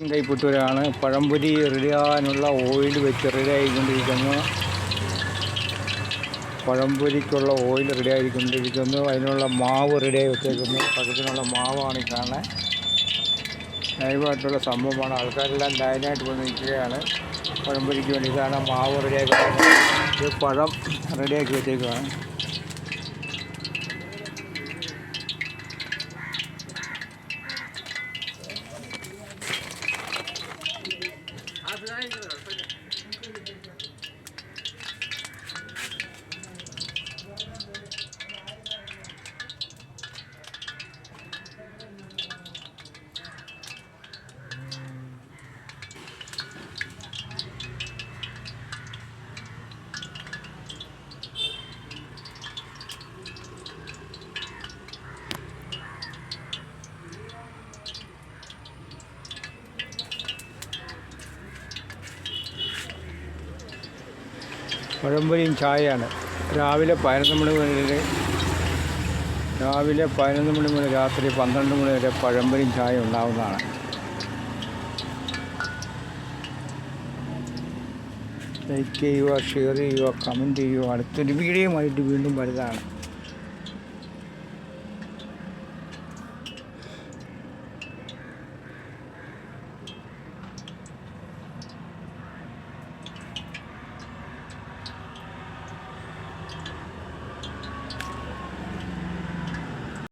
കൈപ്പറ്റൂരാണ്. പഴംപൊരി റെഡിയാകാനുള്ള oil വെച്ച് റെഡിയായിക്കൊണ്ടിരിക്കുന്നു. പഴംപൊരിക്കുള്ള oil റെഡിയായിക്കൊണ്ടിരിക്കുന്നു. അതിനുള്ള മാവ് റെഡിയായി വെച്ചേക്കുന്നു. പഴത്തിനുള്ള മാവാണ് ഈ കാണാൻ. ലൈവായിട്ടുള്ള സംഭവമാണ്. ആൾക്കാരെല്ലാം ലൈനായിട്ട് വന്ന് നിൽക്കുകയാണ് പഴംപൊരിക്ക് വേണ്ടി. ഇതാണ് മാവ് റെഡിയാക്കി, പഴം റെഡിയാക്കി വെച്ചേക്കുകയാണ്. പഴംപൊരിയും ചായയാണ്. രാവിലെ 11 മണി മുതൽ രാത്രി 12 മണി വരെ പഴംപൊരിയും ചായ ഉണ്ടാവുന്നതാണ്. ലൈക്ക് ചെയ്യുക, ഷെയർ ചെയ്യുക, കമൻറ്റ് ചെയ്യുക. അടുത്തൊരു വീഡിയോയുമായിട്ട് വീണ്ടും വരുന്നതാണ്.